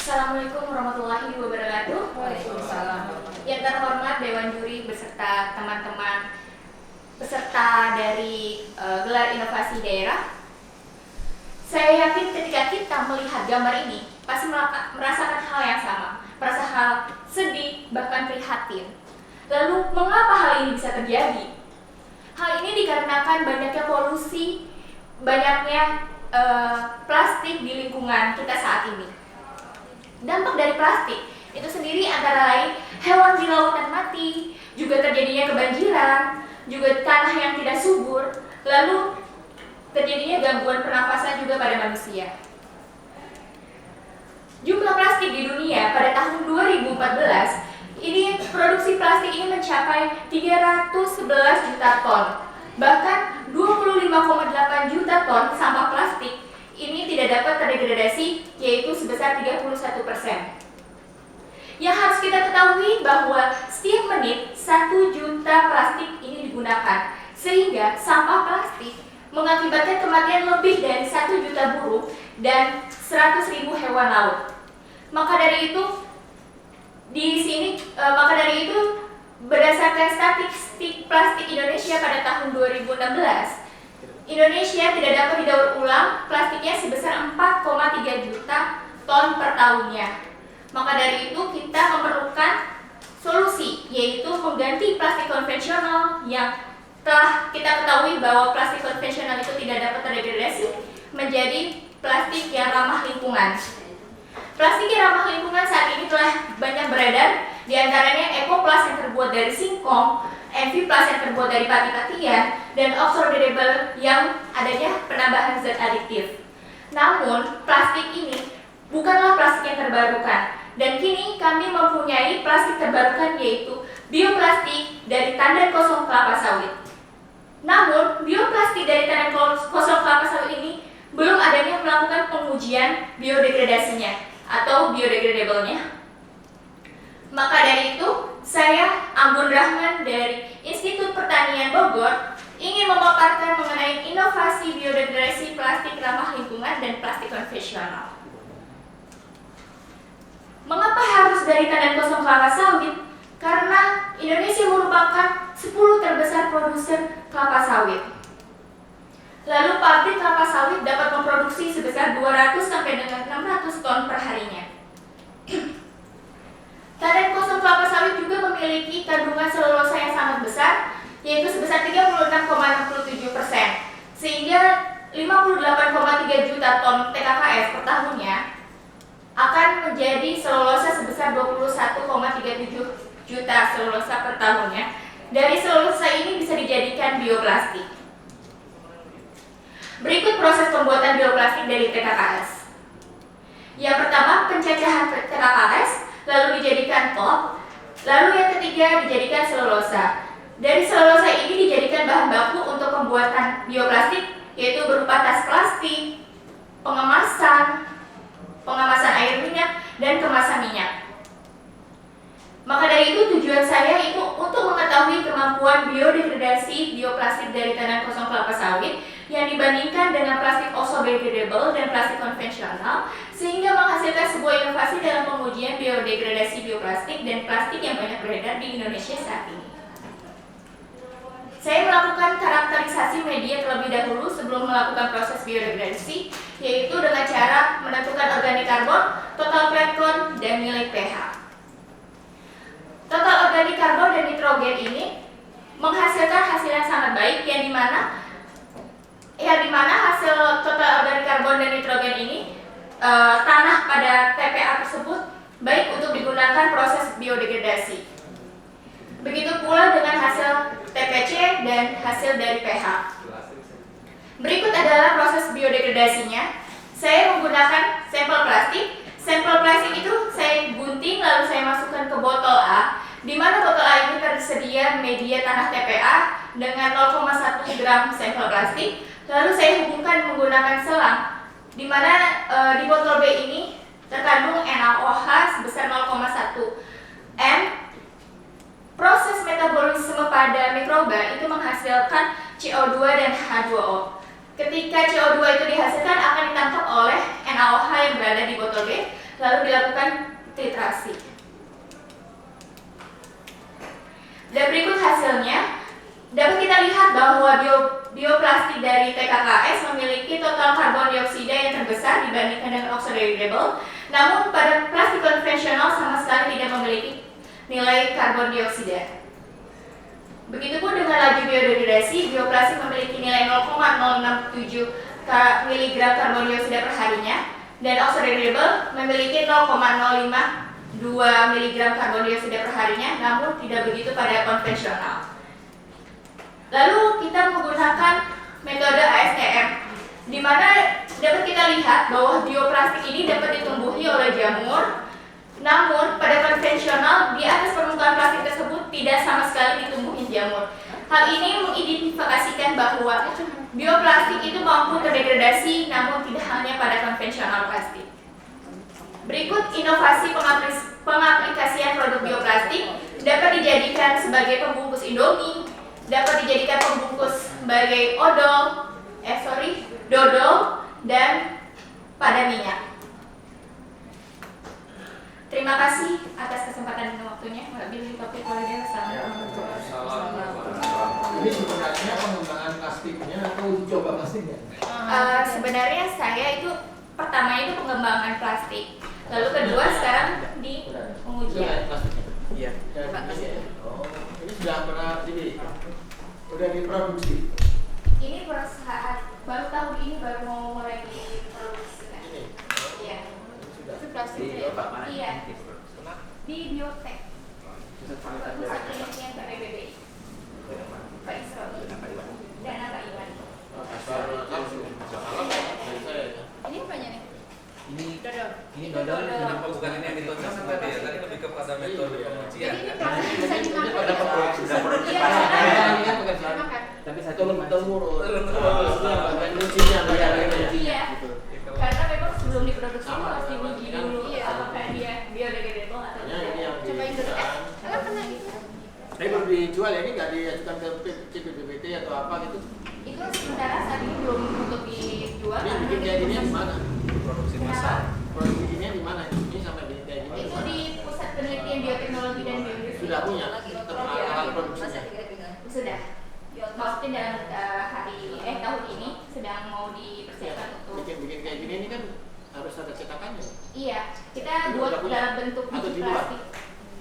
Assalamualaikum warahmatullahi wabarakatuh. Waalaikumsalam. Yang terhormat Dewan Juri beserta teman-teman peserta dari gelar inovasi daerah. Saya yakin ketika kita melihat gambar ini pasti merasakan hal yang sama, merasa hal sedih bahkan prihatin. Lalu mengapa hal ini bisa terjadi? Hal ini dikarenakan banyaknya polusi, banyaknya plastik di lingkungan kita saat ini. Dampak dari plastik itu sendiri antara lain hewan di lautan mati, juga terjadinya kebanjiran, juga tanah yang tidak subur, lalu terjadinya gangguan pernafasan juga pada manusia. Jumlah plastik di dunia pada tahun 2014 ini produksi plastik ini mencapai 311 juta ton. Bahkan 25,8 juta ton sampah plastik ini tidak dapat terdegradasi, yaitu sebesar 31%. Yang harus kita ketahui bahwa setiap menit 1 juta plastik ini digunakan, sehingga sampah plastik mengakibatkan kematian lebih dari 1 juta burung dan 100.000 hewan laut. Maka dari itu berdasarkan statistik plastik Indonesia pada tahun 2016, Indonesia tidak dapat didaur ulang plastiknya sebesar 4,3 juta ton per tahunnya. Maka dari itu kita memerlukan solusi, yaitu mengganti plastik konvensional yang telah kita ketahui bahwa plastik konvensional itu tidak dapat terdegradasi menjadi plastik yang ramah lingkungan. Plastik yang ramah lingkungan saat ini telah banyak beredar, diantaranya Ecoplast yang terbuat dari singkong, Enviplas yang terbuat dari pati-patian, dan oxo-degradable yang adanya penambahan zat adiktif. Namun, plastik ini bukanlah plastik yang terbarukan, dan kini kami mempunyai plastik terbarukan yaitu bioplastik dari tandan kosong kelapa sawit. Namun, bioplastik dari tandan kosong kelapa sawit ini belum adanya melakukan pengujian biodegradasinya atau biodegradable-nya. Maka dari itu, saya Anggun Rahman dari Institut Pertanian Bogor ingin memaparkan mengenai inovasi biodegradasi plastik ramah lingkungan dan plastik konvensional. Mengapa harus dari tandan kosong kelapa sawit? Karena Indonesia merupakan 10 terbesar produsen kelapa sawit. Lalu pabrik kelapa sawit dapat memproduksi sebesar 200 sampai dengan 600 ton per harinya. Tandan kosong kelapa sawit juga memiliki kandungan selulosa yang sangat besar, yaitu sebesar 36,67%, sehingga 58,3 juta ton TKKS per tahunnya akan menjadi selulosa sebesar 21,37 juta selulosa per tahunnya. Dari selulosa ini bisa dijadikan bioplastik. Berikut proses pembuatan bioplastik dari TKKS. Yang pertama, pencacahan TKKS, lalu dijadikan pulp, lalu yang ketiga dijadikan selulosa. Dari selulosa ini dijadikan bahan baku untuk pembuatan bioplastik, yaitu berupa tas plastik, pengemasan air minyak, dan kemasan minyak. Maka dari itu tujuan saya itu untuk mengetahui kemampuan biodegradasi bioplastik dari tandan kosong kelapa sawit yang dibandingkan dengan plastik oxo-degradable dan plastik konvensional, sehingga menghasilkan sebuah inovasi dalam pengujian biodegradasi bioplastik dan plastik yang banyak beredar di Indonesia saat ini. Saya melakukan karakterisasi media terlebih dahulu sebelum melakukan proses biodegradasi, yaitu dengan cara menentukan organik karbon, total plankton, dan nilai pH. Total organik karbon dan nitrogen ini menghasilkan hasil yang sangat baik, yang dimana hasil total organik karbon dan nitrogen ini tanah pada TPA tersebut baik untuk digunakan proses biodegradasi. Begitu pula dengan hasil TPC dan hasil dari pH. Berikut adalah proses biodegradasinya. Saya menggunakan sampel plastik. Sampel plastik itu saya gunting lalu saya masukkan ke botol A, di mana botol A ini tersedia media tanah TPA dengan 0,1 gram sampel plastik. Lalu saya hubungkan menggunakan selang, di mana di botol B ini terkandung NaOH sebesar 0,1 M. Proses metabolisme pada mikroba itu menghasilkan CO2 dan H2O. Ketika CO2 itu dihasilkan akan ditangkap oleh NaOH yang berada di botol B, lalu dilakukan titrasi. Dan berikut hasilnya, dapat kita lihat bahwa bioplastik dari TKKS memiliki total karbon dioksida yang terbesar dibandingkan dengan oxidable, namun pada plastik konvensional sama sekali tidak memiliki nilai karbon dioksida. Begitupun dengan laju biodegradasi, bioplastik memiliki nilai 0,067 mg karbon dioksida per harinya, dan oxidable memiliki 0,052 mg karbon dioksida per harinya, namun tidak begitu pada konvensional. Lalu kita menggunakan metode ASTM, di mana dapat kita lihat bahwa bioplastik ini dapat ditumbuhi oleh jamur, namun pada konvensional di atas permukaan plastik tersebut tidak sama sekali ditumbuhi jamur. Hal ini mengidentifikasikan bahwa bioplastik itu mampu terdegradasi, namun tidak hanya pada konvensional plastik. Berikut inovasi pengaplikasian produk bioplastik dapat dijadikan sebagai pembungkus Indomie, dapat dijadikan pembungkus sebagai dodol, dan pada minyak. Terima kasih atas kesempatan dan waktunya. Lebih topik lainnya. Ini sebenarnya pengembangan plastiknya atau uji coba plastiknya? Sebenarnya saya itu pertama itu pengembangan plastik, lalu kedua sekarang di pengujian. Iya. Oh, ini sudah pernah udah diproduksi. Ini perusahaan baru tahun ini baru mau mulai diproduksi. Ini. Iya. Sudah. Itu plastik. Iya. Di biotek. Pusat penelitian PPBB. Pak Isro. Dan Pak Iwan. Ini apanya nih? Ini dodol. Kenapa bukan ini yang ditonjok tadi ya? Tadi lebih kepada metode pengujian. Jadi ini Kan? plastik bisa dimakan. Pada produksi. Tapi satu temurun. Bagian kuncinya, Iya. Karena memang sebelum diproduksi harus diuji dulu apakah dia biodegradable atau ini tidak. yang Coba itu Ini baru dijual ya, ini nggak diajukan ke CPBPT atau apa gitu? Itu sementara saat ini belum untuk dijual. Ini bikin kayak gini di mana? Produksi massal. Produksi ini di mana? Ini sampai bikin kayak gini. Itu di Pusat Penelitian Bioteknologi dan Bioindustri. Sudah punya alat produksinya. Sudah. Maksudnya dalam tahun ini sedang mau dipersiapkan untuk. Bikin kayak gini ini kan harus ada cetakannya. Iya, kita buat dalam bentuk Atau biji di luar? plastik.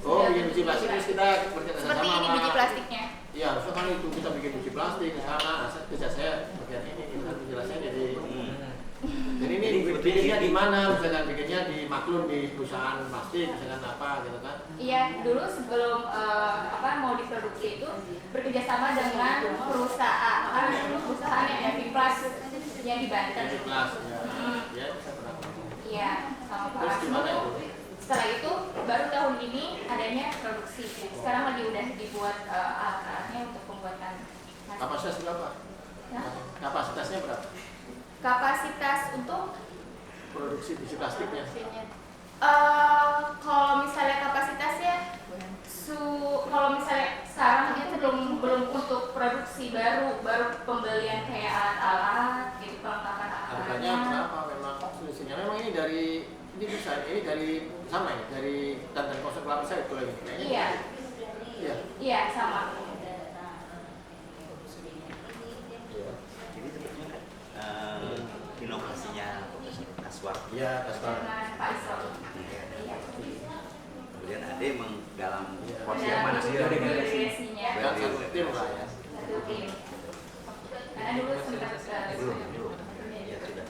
Oh, bikin biji plastik terus kita bekerja sama. Seperti ini biji plastiknya. Iya, harusnya kan itu kita bikin biji plastik ke sana. Kerja saya bagian ini kita menjelaskan jadi. Jadi ini bikinnya di mana? Misalkan bikinnya di maklum di perusahaan plastik, misalkan apa gitu kan? Iya, dulu sebelum mau diproduksi itu bekerja sama dengan perusahaan yang ada di Plus yang di Banten. Biji plastik ya. Ya, bisa pernah. Iya, sama Terus Pak. gimana itu? Setelah itu baru tahun ini adanya produksi. Sekarang lagi udah dibuat alat-alatnya untuk pembuatan. Kapasitas berapa? Nah, Kapasitasnya berapa? kapasitas untuk Produksi biji plastiknya. kalau misalnya kapasitasnya kalau misalnya sekarang itu belum untuk produksi baru pembelian kayak alat-alat gitu, perlengkapan Harganya alat-alatnya. berapa memang selisihnya? Memang ini dari sama ya, dari Tantan Kosong Kelapa Sawit kalau ini. Iya, Iya. iya sama. Jadi sebetulnya inovasinya Kaswar. Iya, Kaswar. Dengan Pak Isro. Iya. Kemudian ada emang dalam porsi Ada yang mana sih? degresinya. Dan satu tim lah ya. Satu tim. Karena dulu sempat Belum. Ya sudah.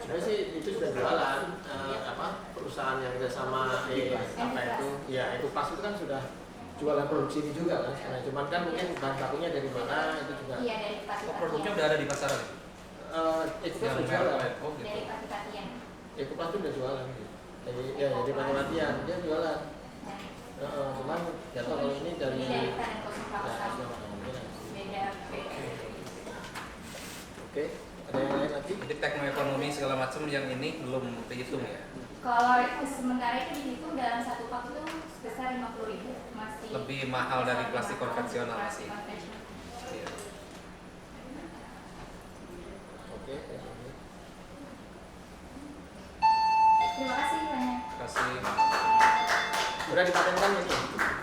Sebenarnya sih itu sudah jualan perusahaan yang kerjasama apa itu ya itu pas itu kan sudah jualan produksi ini juga kan. Nah, cuman kan mungkin bahan bakunya dari mana itu juga. iya dari Oh, produknya udah ada di pasaran. Itu kan sudah jualan. Oh, gitu. dari Pati-Patian. Itu pas itu udah jualan. Jadi ya jadi mati-matian dia jualan. Cuman nggak tahu kalau ini dari Ini dari Tantan Kosong Kelapa ya, Sawit. beda. Beda. Oke, ada yang lain lagi? Jadi teknoekonomi segala macam yang ini belum dihitung ya. Kalau sementara itu dihitung dalam satu pak itu sebesar 50.000, masih Lebih mahal dari plastik konvensional masih. konvensional. Iya. Oke. Terima kasih banyak. Sudah dipatenkan ini.